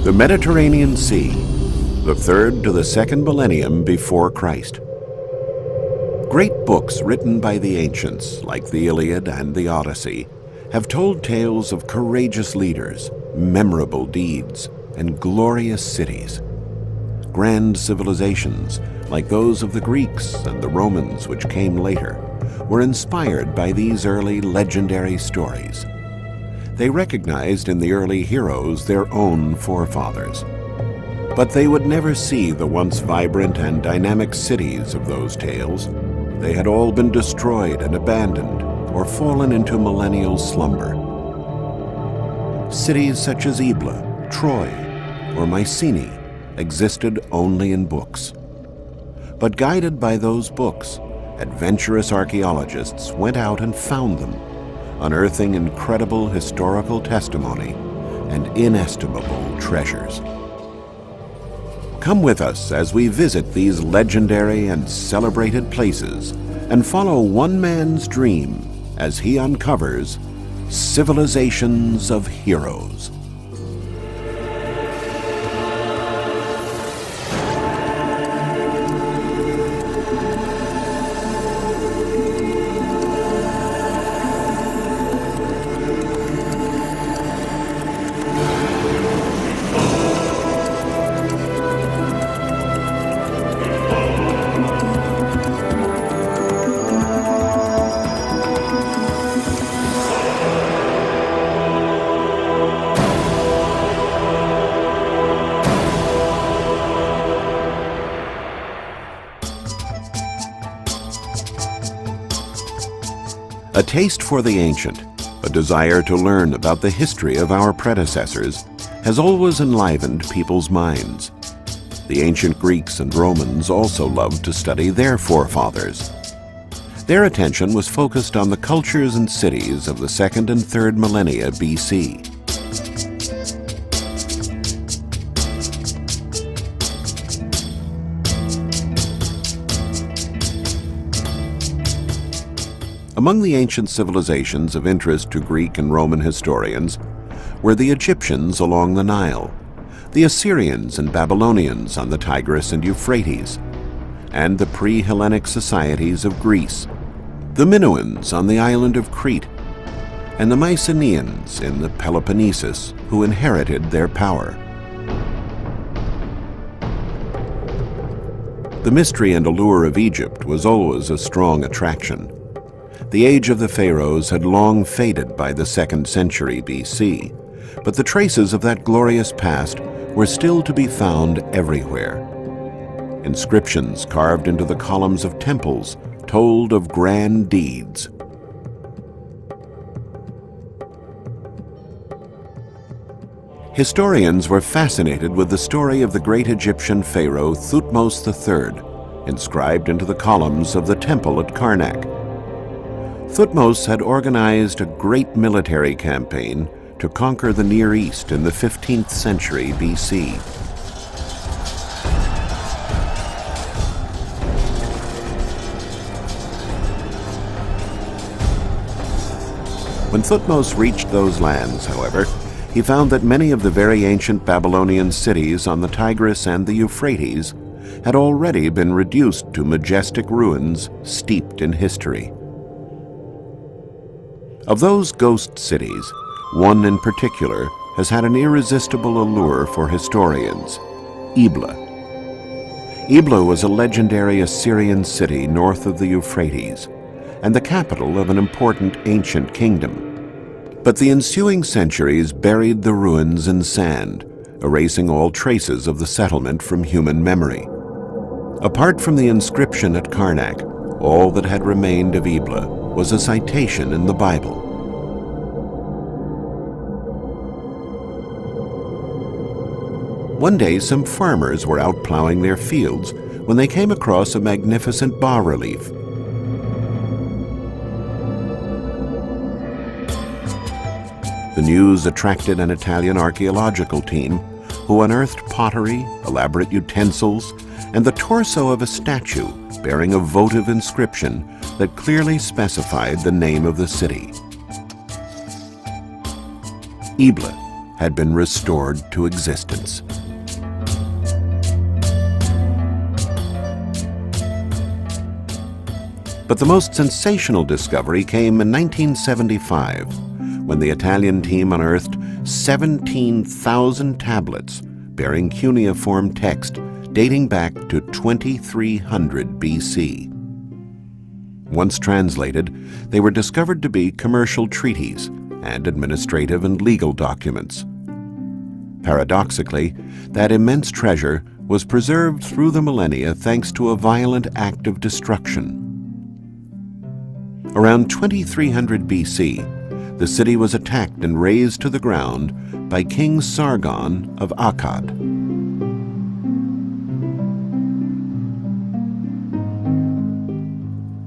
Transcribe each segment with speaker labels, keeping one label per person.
Speaker 1: The Mediterranean Sea, the 3rd to the 2nd millennium before Christ. Great books written by the ancients, like the Iliad and the Odyssey, have told tales of courageous leaders, memorable deeds, and glorious cities. Grand civilizations, like those of the Greeks and the Romans which came later, were inspired by these early legendary stories. They recognized in the early heroes their own forefathers. But they would never see the once vibrant and dynamic cities of those tales. They had all been destroyed and abandoned or fallen into millennial slumber. Cities such as Ebla, Troy, or Mycenae existed only in books. But guided by those books, adventurous archaeologists went out and found them, unearthing incredible historical testimony and inestimable treasures. Come with us as we visit these legendary and celebrated places and follow one man's dream as he uncovers civilizations of heroes. A taste for the ancient, a desire to learn about the history of our predecessors, has always enlivened people's minds. The ancient Greeks and Romans also loved to study their forefathers. Their attention was focused on the cultures and cities of the 2nd and 3rd millennia BC. Among the ancient civilizations of interest to Greek and Roman historians were the Egyptians along the Nile, the Assyrians and Babylonians on the Tigris and Euphrates, and the pre-Hellenic societies of Greece, the Minoans on the island of Crete, and the Mycenaeans in the Peloponnesus, who inherited their power. The mystery and allure of Egypt was always a strong attraction. The age of the pharaohs had long faded by the 2nd century BC, but the traces of that glorious past were still to be found everywhere. Inscriptions carved into the columns of temples told of grand deeds. Historians were fascinated with the story of the great Egyptian pharaoh Thutmose III, inscribed into the columns of the temple at Karnak. Thutmose had organized a great military campaign to conquer the Near East in the 15th century BC. When Thutmose reached those lands, however, he found that many of the very ancient Babylonian cities on the Tigris and the Euphrates had already been reduced to majestic ruins steeped in history. Of those ghost cities, one in particular has had an irresistible allure for historians: Ebla. Ebla was a legendary Assyrian city north of the Euphrates, and the capital of an important ancient kingdom. But the ensuing centuries buried the ruins in sand, erasing all traces of the settlement from human memory. Apart from the inscription at Karnak, all that had remained of Ebla was a citation in the Bible. One day, some farmers were out plowing their fields when they came across a magnificent bas-relief. The news attracted an Italian archaeological team who unearthed pottery, elaborate utensils, and the torso of a statue bearing a votive inscription that clearly specified the name of the city. Ebla, had been restored to existence. But the most sensational discovery came in 1975, when the Italian team unearthed 17,000 tablets bearing cuneiform text dating back to 2300 BC. Once translated, they were discovered to be commercial treaties and administrative and legal documents. Paradoxically, that immense treasure was preserved through the millennia thanks to a violent act of destruction. Around 2300 BC, the city was attacked and razed to the ground by King Sargon of Akkad.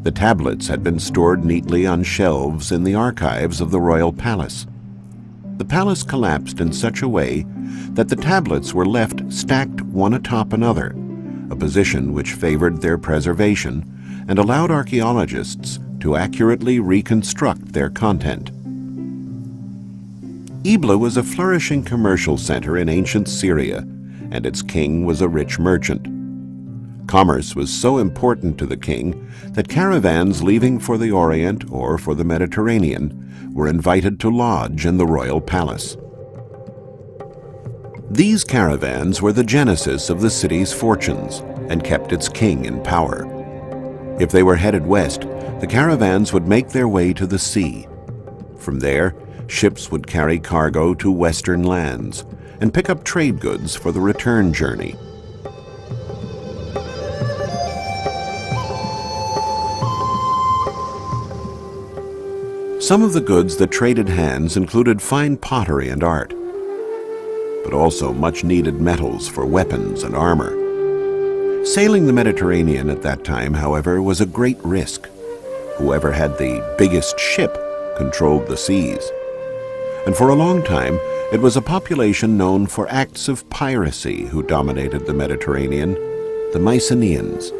Speaker 1: The tablets had been stored neatly on shelves in the archives of the royal palace. The palace collapsed in such a way that the tablets were left stacked one atop another, a position which favored their preservation and allowed archaeologists to accurately reconstruct their content. Ebla was a flourishing commercial center in ancient Syria, and its king was a rich merchant. Commerce was so important to the king that caravans leaving for the Orient or for the Mediterranean were invited to lodge in the royal palace. These caravans were the genesis of the city's fortunes and kept its king in power. If they were headed west, the caravans would make their way to the sea. From there, ships would carry cargo to western lands and pick up trade goods for the return journey. Some of the goods that traded hands included fine pottery and art, but also much-needed metals for weapons and armor. Sailing the Mediterranean at that time, however, was a great risk. Whoever had the biggest ship controlled the seas. And for a long time, it was a population known for acts of piracy who dominated the Mediterranean, the Mycenaeans.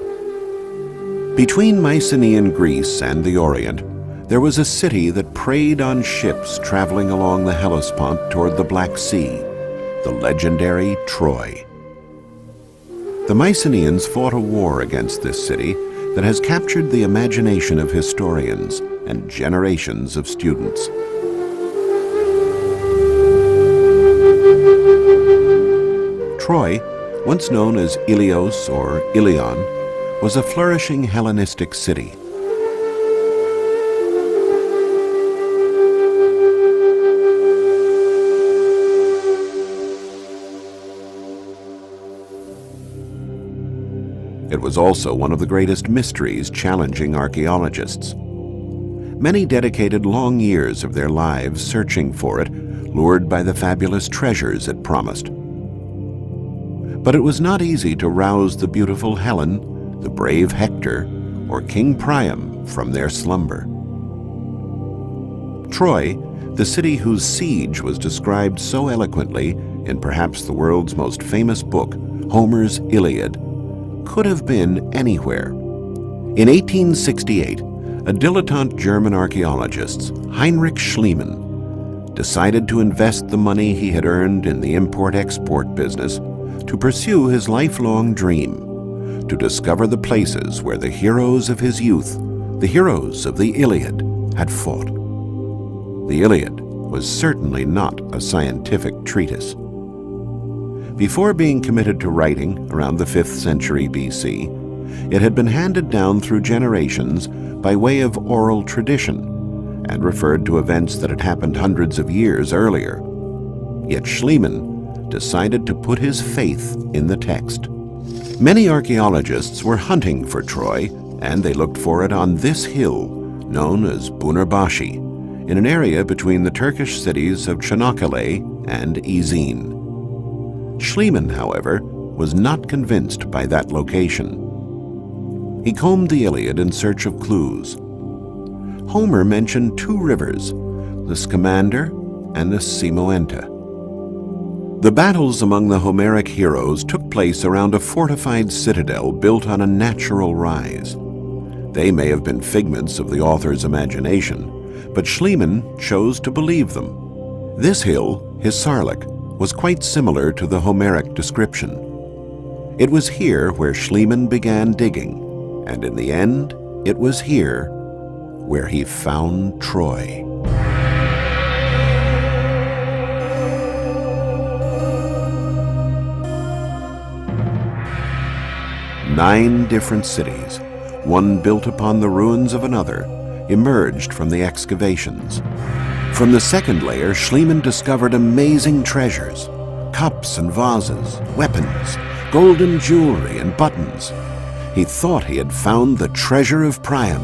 Speaker 1: Between Mycenaean Greece and the Orient, there was a city that preyed on ships traveling along the Hellespont toward the Black Sea, the legendary Troy. The Mycenaeans fought a war against this city that has captured the imagination of historians and generations of students. Troy, once known as Ilios or Ilion, was a flourishing Hellenistic city. It was also one of the greatest mysteries challenging archaeologists. Many dedicated long years of their lives searching for it, lured by the fabulous treasures it promised. But it was not easy to rouse the beautiful Helen, the brave Hector, or King Priam from their slumber. Troy, the city whose siege was described so eloquently in perhaps the world's most famous book, Homer's Iliad, could have been anywhere. In 1868, a dilettante German archaeologist, Heinrich Schliemann, decided to invest the money he had earned in the import-export business to pursue his lifelong dream, to discover the places where the heroes of his youth, the heroes of the Iliad, had fought. The Iliad was certainly not a scientific treatise. Before being committed to writing around the 5th century BC, it had been handed down through generations by way of oral tradition and referred to events that had happened hundreds of years earlier. Yet Schliemann decided to put his faith in the text. Many archaeologists were hunting for Troy, and they looked for it on this hill known as Bunarbashi, in an area between the Turkish cities of Çanakkale and Izin. Schliemann, however, was not convinced by that location. He combed the Iliad in search of clues. Homer mentioned two rivers, the Scamander and the Simoenta. The battles among the Homeric heroes took place around a fortified citadel built on a natural rise. They may have been figments of the author's imagination, but Schliemann chose to believe them. This hill his sarlacc, was quite similar to the Homeric description. It was here where Schliemann began digging, and in the end, it was here where he found Troy. Nine different cities, one built upon the ruins of another, emerged from the excavations. From the second layer, Schliemann discovered amazing treasures, cups and vases, weapons, golden jewelry and buttons. He thought he had found the treasure of Priam.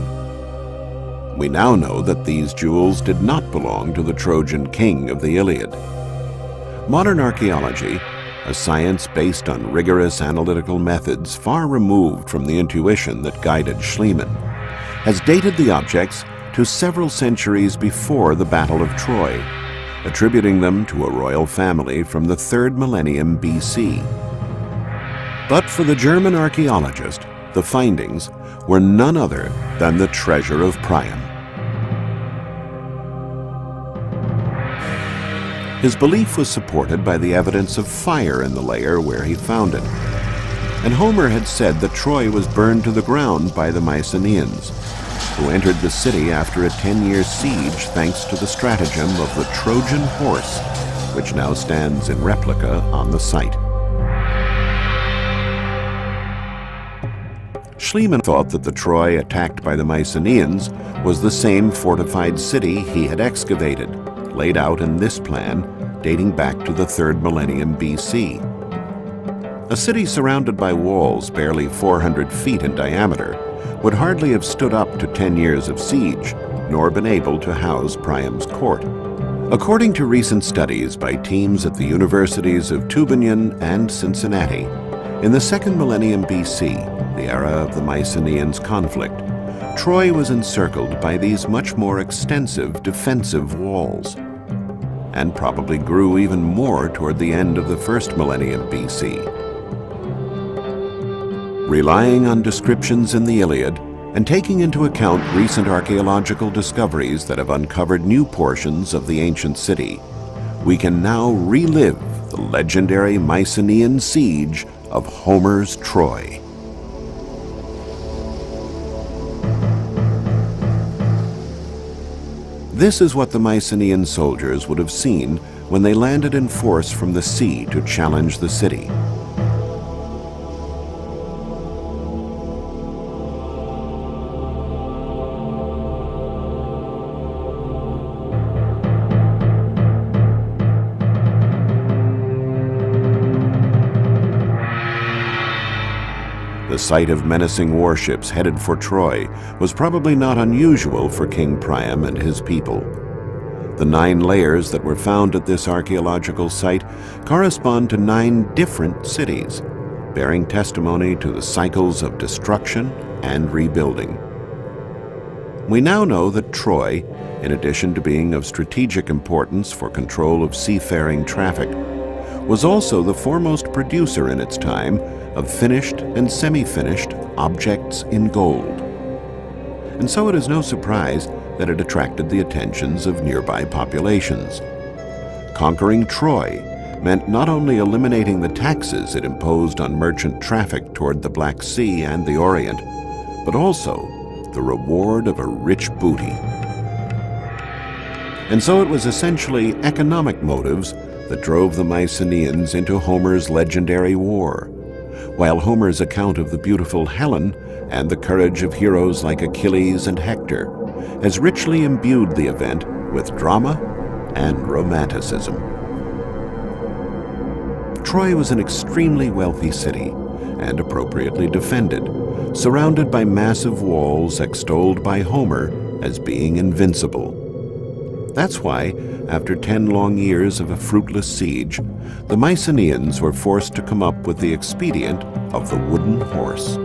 Speaker 1: We now know that these jewels did not belong to the Trojan king of the Iliad. Modern archaeology, a science based on rigorous analytical methods far removed from the intuition that guided Schliemann, has dated the objects to several centuries before the Battle of Troy, attributing them to a royal family from the 3rd millennium BC. But for the German archaeologist, the findings were none other than the treasure of Priam. His belief was supported by the evidence of fire in the layer where he found it. And Homer had said that Troy was burned to the ground by the Mycenaeans, who entered the city after a 10-year siege thanks to the stratagem of the Trojan horse, which now stands in replica on the site. Schliemann thought that the Troy attacked by the Mycenaeans was the same fortified city he had excavated, laid out in this plan dating back to the 3rd millennium BC. A city surrounded by walls barely 400 feet in diameter would hardly have stood up to 10 years of siege, nor been able to house Priam's court. According to recent studies by teams at the universities of Tübingen and Cincinnati, in the 2nd millennium BC, the era of the Mycenaeans conflict, Troy was encircled by these much more extensive defensive walls, and probably grew even more toward the end of the 1st millennium BC. Relying on descriptions in the Iliad and taking into account recent archaeological discoveries that have uncovered new portions of the ancient city, we can now relive the legendary Mycenaean siege of Homer's Troy. This is what the Mycenaean soldiers would have seen when they landed in force from the sea to challenge the city. The sight of menacing warships headed for Troy was probably not unusual for King Priam and his people. The 9 layers that were found at this archaeological site correspond to 9 different cities, bearing testimony to the cycles of destruction and rebuilding. We now know that Troy, in addition to being of strategic importance for control of seafaring traffic, was also the foremost producer in its time of finished and semi-finished objects in gold. And so it is no surprise that it attracted the attentions of nearby populations. Conquering Troy meant not only eliminating the taxes it imposed on merchant traffic toward the Black Sea and the Orient, but also the reward of a rich booty. And so it was essentially economic motives that drove the Mycenaeans into Homer's legendary war, while Homer's account of the beautiful Helen and the courage of heroes like Achilles and Hector has richly imbued the event with drama and romanticism. Troy was an extremely wealthy city and appropriately defended, surrounded by massive walls extolled by Homer as being invincible. That's why, after 10 long years of a fruitless siege, the Mycenaeans were forced to come up with the expedient of the wooden horse.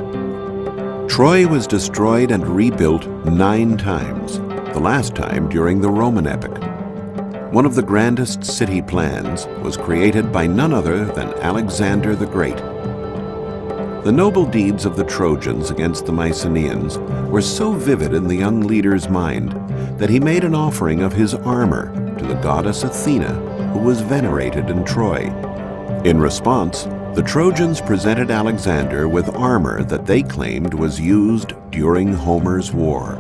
Speaker 1: Troy was destroyed and rebuilt 9 times, the last time during the Roman epoch. One of the grandest city plans was created by none other than Alexander the Great. The noble deeds of the Trojans against the Mycenaeans were so vivid in the young leader's mind that he made an offering of his armor to the goddess Athena who was venerated in Troy. In response, the Trojans presented Alexander with armor that they claimed was used during Homer's war.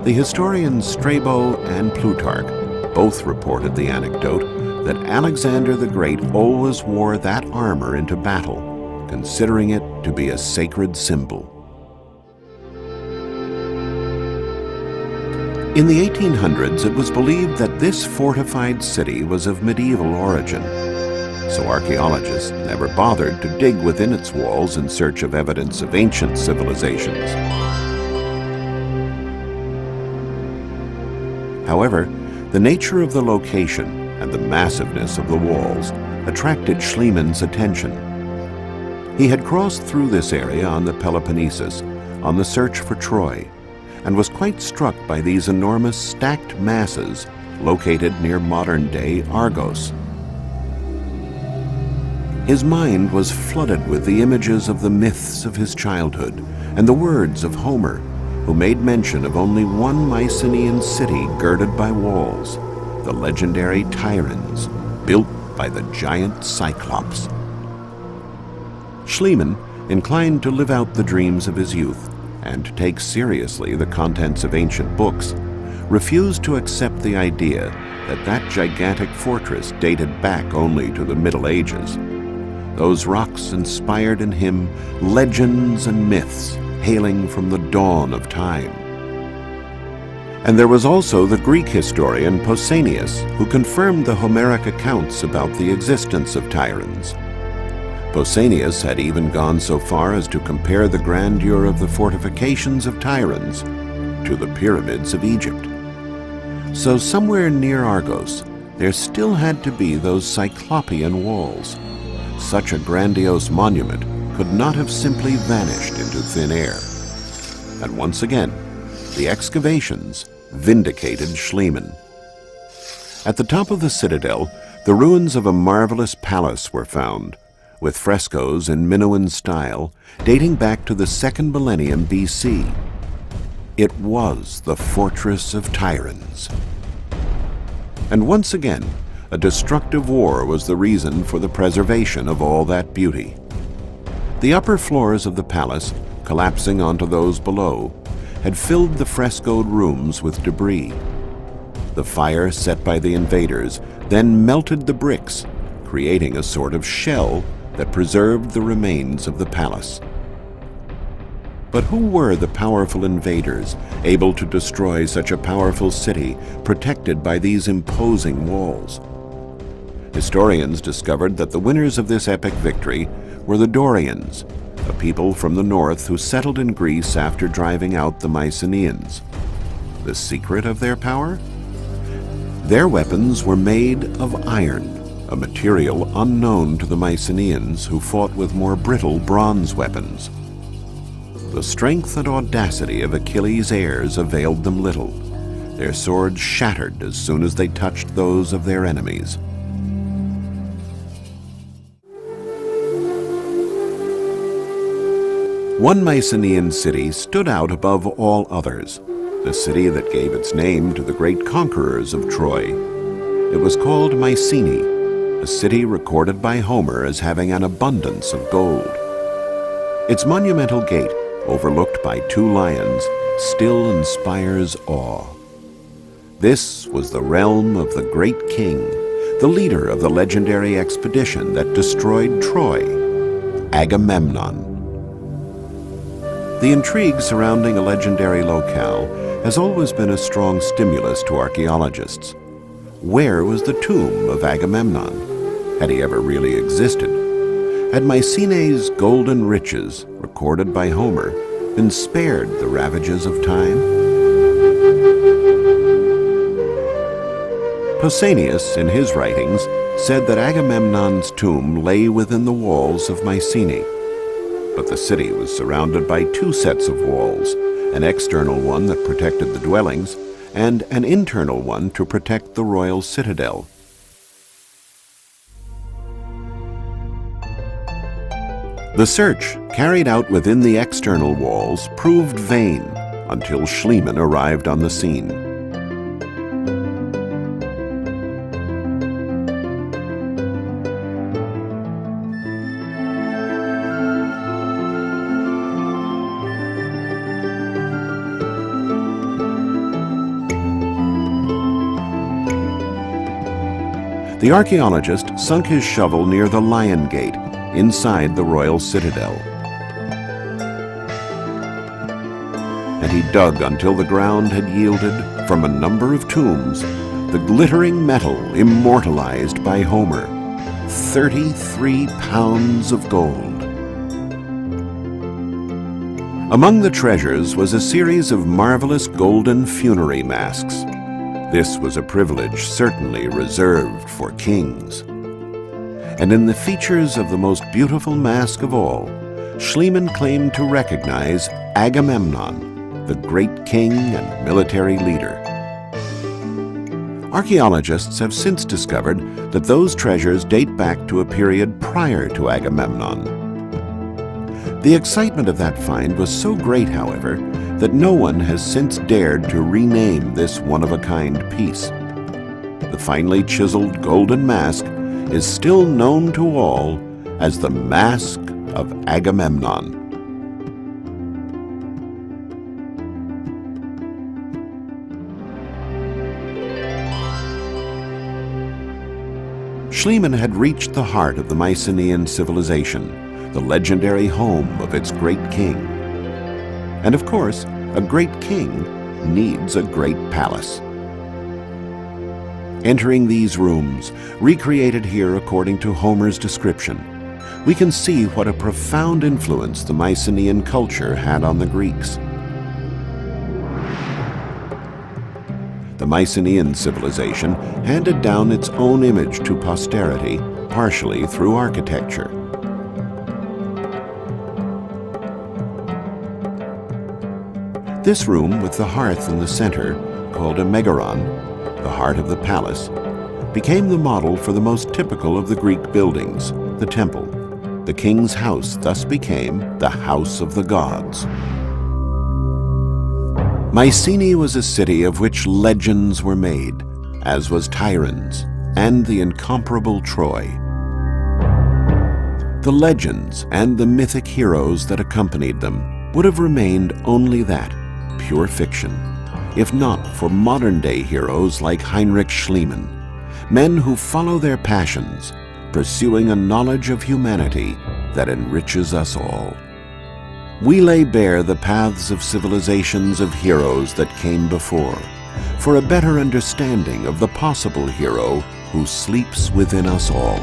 Speaker 1: The historians Strabo and Plutarch both reported the anecdote that Alexander the Great always wore that armor into battle, considering it to be a sacred symbol. In the 1800s, it was believed that this fortified city was of medieval origin, so archaeologists never bothered to dig within its walls in search of evidence of ancient civilizations. However, the nature of the location and the massiveness of the walls attracted Schliemann's attention. He had crossed through this area on the Peloponnesus on the search for Troy, and was quite struck by these enormous stacked masses located near modern-day Argos. His mind was flooded with the images of the myths of his childhood and the words of Homer, who made mention of only one Mycenaean city girded by walls, the legendary Tiryns, built by the giant Cyclops. Schliemann, inclined to live out the dreams of his youth and to take seriously the contents of ancient books, refused to accept the idea that that gigantic fortress dated back only to the Middle Ages. Those rocks inspired in him legends and myths hailing from the dawn of time. And there was also the Greek historian Pausanias, who confirmed the Homeric accounts about the existence of Tiryns. Pausanias had even gone so far as to compare the grandeur of the fortifications of Tiryns to the pyramids of Egypt. So somewhere near Argos, there still had to be those Cyclopean walls. Such a grandiose monument could not have simply vanished into thin air. And once again, the excavations vindicated Schliemann. At the top of the citadel, the ruins of a marvelous palace were found, with frescoes in Minoan style dating back to the 2nd millennium BC. It was the fortress of Tiryns. And once again, a destructive war was the reason for the preservation of all that beauty. The upper floors of the palace, collapsing onto those below, had filled the frescoed rooms with debris. The fire set by the invaders then melted the bricks, creating a sort of shell that preserved the remains of the palace. But who were the powerful invaders able to destroy such a powerful city protected by these imposing walls? Historians discovered that the winners of this epic victory were the Dorians, a people from the north who settled in Greece after driving out the Mycenaeans. The secret of their power? Their weapons were made of iron, a material unknown to the Mycenaeans, who fought with more brittle bronze weapons. The strength and audacity of Achilles' heirs availed them little. Their swords shattered as soon as they touched those of their enemies. One Mycenaean city stood out above all others, the city that gave its name to the great conquerors of Troy. It was called Mycenae, a city recorded by Homer as having an abundance of gold. Its monumental gate, overlooked by 2 lions, still inspires awe. This was the realm of the great king, the leader of the legendary expedition that destroyed Troy, Agamemnon. The intrigue surrounding a legendary locale has always been a strong stimulus to archaeologists. Where was the tomb of Agamemnon? Had he ever really existed? Had Mycenae's golden riches, recorded by Homer, been spared the ravages of time? Pausanias, in his writings, said that Agamemnon's tomb lay within the walls of Mycenae. But the city was surrounded by 2 sets of walls, an external one that protected the dwellings, and an internal one to protect the royal citadel. The search, carried out within the external walls, proved vain until Schliemann arrived on the scene. The archaeologist sunk his shovel near the Lion Gate, inside the royal citadel. And he dug until the ground had yielded, from a number of tombs, the glittering metal immortalized by Homer, 33 pounds of gold. Among the treasures was a series of marvelous golden funerary masks. This was a privilege certainly reserved for kings. And in the features of the most beautiful mask of all, Schliemann claimed to recognize Agamemnon, the great king and military leader. Archaeologists have since discovered that those treasures date back to a period prior to Agamemnon. The excitement of that find was so great, however, that no one has since dared to rename this one-of-a-kind piece. The finely chiseled golden mask is still known to all as the Mask of Agamemnon. Schliemann had reached the heart of the Mycenaean civilization, the legendary home of its great king. And of course, a great king needs a great palace. Entering these rooms, recreated here according to Homer's description, we can see what a profound influence the Mycenaean culture had on the Greeks. The Mycenaean civilization handed down its own image to posterity, partially through architecture. This room with the hearth in the center, called a megaron, the heart of the palace, became the model for the most typical of the Greek buildings, the temple. The king's house thus became the house of the gods. Mycenae was a city of which legends were made, as was Tiryns and the incomparable Troy. The legends and the mythic heroes that accompanied them would have remained only that, pure fiction, if not for modern-day heroes like Heinrich Schliemann, men who follow their passions, pursuing a knowledge of humanity that enriches us all. We lay bare the paths of civilizations of heroes that came before, for a better understanding of the possible hero who sleeps within us all.